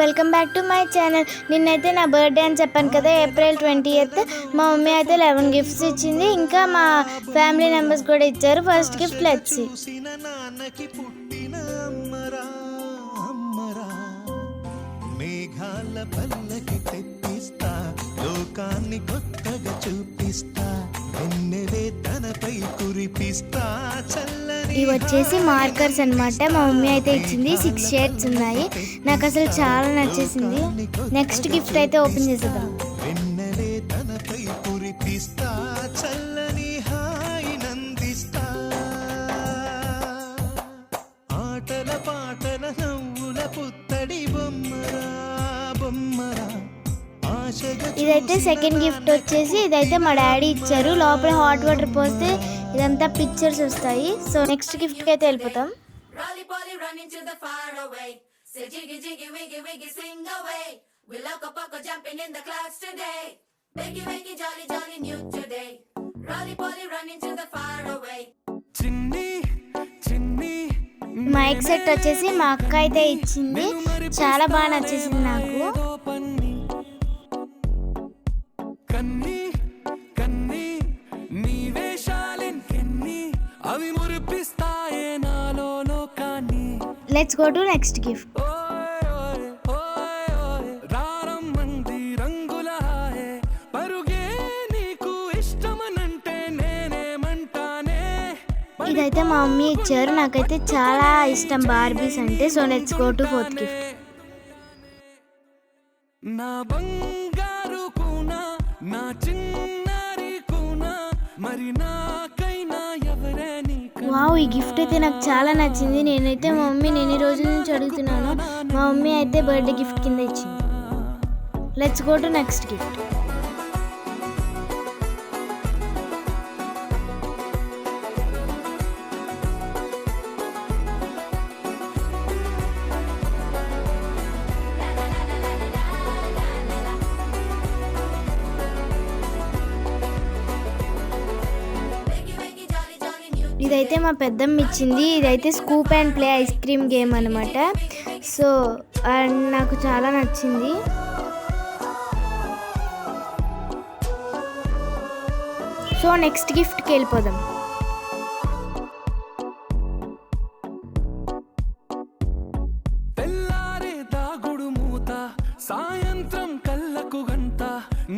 Welcome back to my channel. నిన్నైతే నా birthday అని చెప్పాను కదా, April 20th. మా మమ్మీ అయితే 11 గిఫ్ట్స్ ఇచ్చింది, ఇంకా మా ఫ్యామిలీ మెంబర్స్ కూడా ఇచ్చారు. First gift let's see. మేఘాల పల్లకి తెప్పిస్తా, లోకాన్ని కొత్తగా చూపిస్తా, వెన్నెలే తనపై కురిపిస్తా. ఇవి వచ్చేసి మార్కర్స్ అన్నమాట. మా మమ్మీ అయితే ఇచ్చింది 6 షేడ్స్ ఉన్నాయి. నాకు అసలు చాలా నచ్చేసింది. నెక్స్ట్ గిఫ్ట్ అయితే ఓపెన్ చేసేద్దాం. వెన్నెలే తనపై కురిపిస్తా, చల్లని హాయి నందిస్తా, ఆటల పాటల నవ్వుల పుత్తడి బొమ్మరా బొమ్మరా. ఇదైతే సెకండ్ గిఫ్ట్ వచ్చేసి, ఇదైతే మా డాడీ ఇచ్చారు. లోపల హాట్ వాటర్ పోస్తే ఇదంతా పిక్చర్స్ వస్తాయి. సో నెక్స్ట్ గిఫ్ట్ కి అయితే వెళ్ళిపోతాం. మైక్ సెట్ వచ్చేసి మా అక్క అయితే ఇచ్చింది, చాలా బాగా నచ్చేసింది నాకు. Let's go to next gift. ఇదైతే మా మమ్మీ ఇచ్చారు, నాకైతే చాలా ఇష్టం బార్బీస్ అంటే. So let's go to fourth gift. నా బంగారు కూనా, నా చిన్నారి కూనా, మరి నాకైనా ఎవరే నీకు. వావ్, ఈ గిఫ్ట్ అయితే నాకు చాలా నచ్చింది. నేనైతే మా మమ్మీ ఎన్ని రోజుల నుంచి అడుగుతున్నాను. మా మమ్మీ అయితే బర్త్డే గిఫ్ట్ కింద ఇచ్చింది. Let's go to next gift. ఇదైతే మా పెద్దమ్మ ఇచ్చింది. ఇదైతే scoop and play ice cream game అనమాట. సో నాకు చాలా నచ్చింది. సో నెక్స్ట్ గిఫ్ట్కి వెళ్ళిపోదాం. తెల్లారే దాగుడు మూత, సాయంత్రం కళ్ళకు గంట,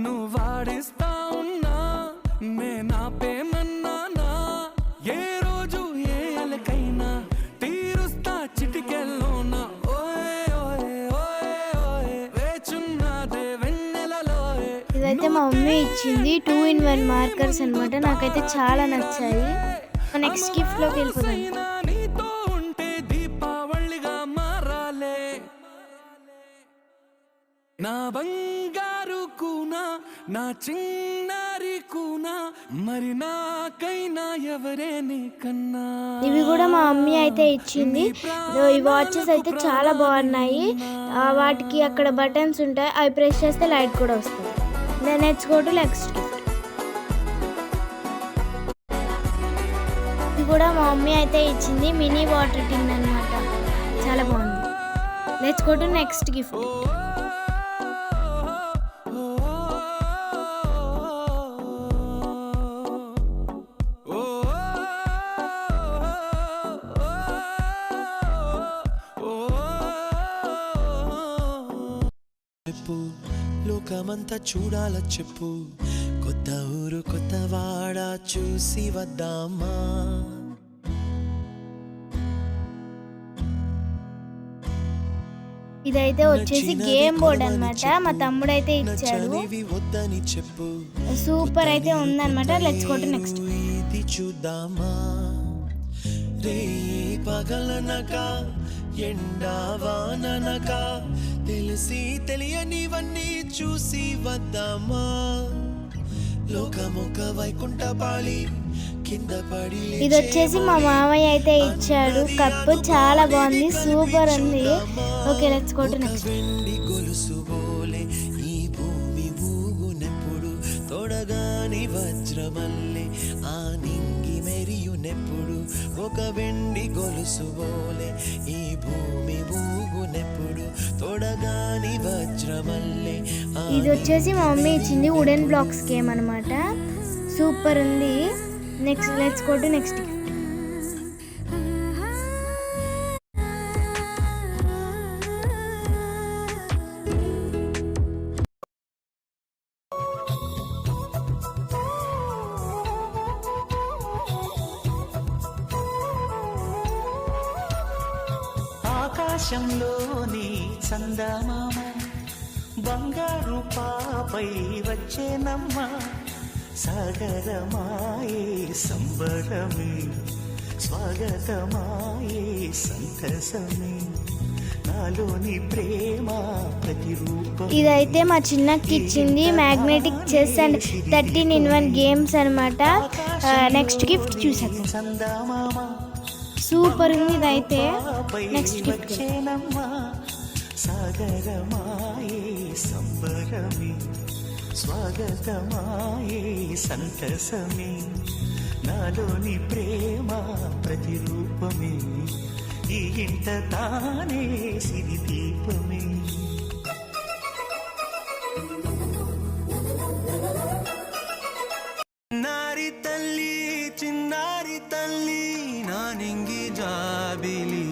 నువ్వు వాడిస్తా ఉన్నా నే నా పేమన్నా, ఏ రోజు ఏ అలకైనా తీరుస్తా చిటికెల్లోనా. ఇదైతే మా మమ్మీ ఇచ్చింది 2-in-1 మార్కర్స్ అనమాట. నాకైతే చాలా నచ్చాయి. నెక్స్ట్ గిఫ్ట్ లోకి వెళ్ళిపోతాం. నా బంగారు కూనా, నా చిన్నారి కూనా, మరి నాకైనా ఎవరే నీకన్నా. ఇవి కూడా మా మమ్మీ అయితే ఇచ్చింది. ఈ వాచెస్ అయితే చాలా బాగున్నాయి. వాటికి అక్కడ బటన్స్ ఉంటాయి, అవి ప్రెస్ చేస్తే లైట్ కూడా వస్తుంది. Let's go to next gift. ఇది కూడా మా మమ్మీ అయితే ఇచ్చింది, మినీ వాటర్ టిన్ అన్నమాట. చాలా బాగుంది. Let's go to next gift. లోకమంతా చూడాల చెప్పు, కొత్త ఊరు కొత్త వాడ చూసి వద్దామా. ఇదైతే వచ్చేసి గేమ్ బోర్డ్ అన్నమాట. మా తమ్ముడు అయితే ఇచ్చాడు, సూపర్ అయితే ఉందన్నమాట. Let's go to next. ఇది చూద్దామా, రే పగలనక ఎండావాననక, తెలిసి తెలియనివన్నీ చూసి వద్దామా. లోకమొక వైకుంఠపాళి కింద పడి. ఇది వచ్చేసి మా మామయ్య అయితే ఇచ్చాడు కప్పు, చాలా బాగుంది, సూపర్ ఉంది. Okay let's go to next. వెండి గొలుసు బోలే ఈ భూమి ఊగునెప్పుడు, తొడగాని వజ్రమల్లె ఆ నింగి మెరియునెప్పుడు, ఒక వెండి గొలుసు బోలే ఈ భూమి ఊగునెప్పుడు, తొడగా వజ్రమల్లె ఇది వచ్చేసి మా మమ్మీ ఇచ్చింది వుడెన్ బ్లాక్స్ గేమ్ అనమాట. సూపర్ ఉంది. Next let's go to next. ఆకాశంలోని చందమామ బంగారు పాపై వచ్చేనమ్మ సాగరమాయే సంబరమే స్వాగతమాయే సంతసమే నాలోని ప్రేమ ప్రతిరూపం. ఇదైతే మా చిన్నకి ఇచ్చింది magnetic chess and 13-in-1 games అనమాట. నెక్స్ట్ గిఫ్ట్ చూసేద్దాం. చందమామ సూపర్ ఉంది ఇదైతే. నెక్స్ట్ గిఫ్ట్ సాగరమాయే సంబరమే స్వాగతమాయే సంతసమే నాలోని ప్రేమ ప్రతిరూపమే ఈ ఇంట తానే సిరి దీపమే. నారి తల్లి చిన్నారి తల్లి నా నింగి జాబిలి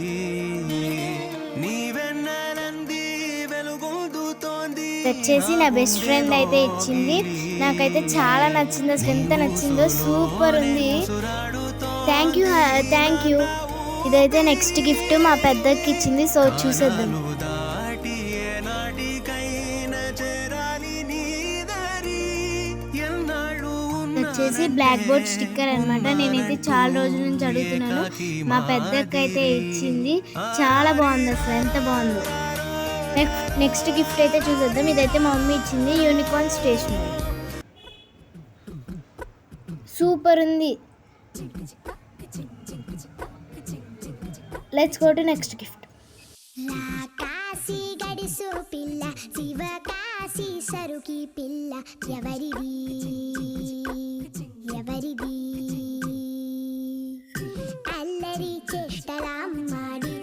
నీవెన్నెలంది వెలుగొందుతోంది. వచ్చేసి నా బెస్ట్ ఫ్రెండ్ అయితే ఇచ్చింది. నాకైతే చాలా నచ్చింది. అసలు ఎంత నచ్చిందో, సూపర్ ఉంది. Thank you. ఇదైతే నెక్స్ట్ గిఫ్ట్ మా పెద్దకి ఇచ్చింది. సో చూసేద్దాం. దాటి ఏనాటికైనా చేరాలి నీ దారి ఎన్నాళ్ళు వచ్చేసి బ్లాక్ బోర్డ్ స్టిక్కర్ అనమాట. నేనైతే చాలా రోజుల నుంచి అడుగుతున్నాను. మా పెద్దకి అయితే ఇచ్చింది. చాలా బాగుంది. అసలు ఎంత బాగుంది. నెక్స్ట్ గిఫ్ట్ అయితే చూసేద్దాం. ఇదైతే మా మమ్మీ ఇచ్చింది యూనికార్న్ స్టేషనరీ. సూపర్ ఉంది. Let's go to next gift. కాశీ గడిసు పిల్ల శివ కాశీ సరుకి పిల్ల ఎవరిది ఎవరిది అల్లరి చేష్టలామ్మాడి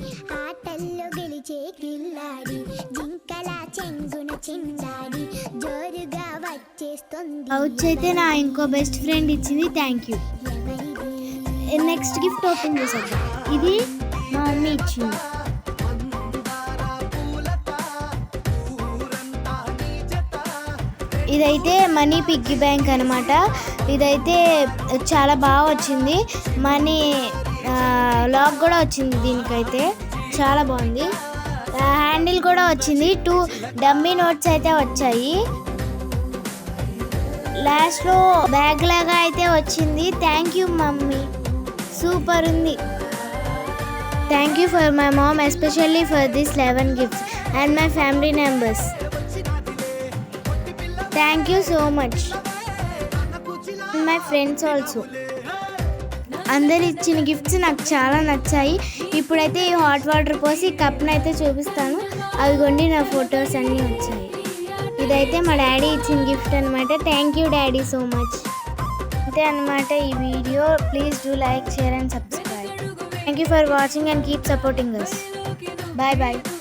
ఆటల్లో గెలిచే కిల్లాడి జింకల చెంగున చిందాడి జోరుగా వచ్చేస్తుంది. పౌచ్ అయితే నా ఇంకో బెస్ట్ ఫ్రెండ్ ఇచ్చింది. Thank you. Next gift open చేసేద్దాం. ఇది మా మమ్మీ ఇచ్చింది. ఇదైతే మనీ పిగ్గీ బ్యాంక్ అనమాట. ఇదైతే చాలా బాగా వచ్చింది. మనీ లాక్ కూడా వచ్చింది. దీనికైతే చాలా బాగుంది. హ్యాండిల్ కూడా వచ్చింది. 2 డమ్మీ నోట్స్ అయితే వచ్చాయి. లాస్ట్లో బ్యాగ్ లాగా అయితే వచ్చింది. Thank you mummy. సూపర్ ఉంది. Thank you for my mom especially for this 11 gifts and my family members. Thank you so much. My friends also. అందరు ఇచ్చిన గిఫ్ట్స్ నాకు చాలా నచ్చాయి. ఇప్పుడైతే ఈ హాట్ వాటర్ పోసి కప్ని అయితే చూపిస్తాను. అవి కొండి నా ఫొటోస్ అన్నీ వచ్చాయి. ఇదైతే మా డాడీ ఇచ్చిన గిఫ్ట్ అనమాట. Thank you daddy so much. అంతే అనమాట ఈ video. Please do like, share and subscribe. Thank you for watching and keep supporting us. Bye bye.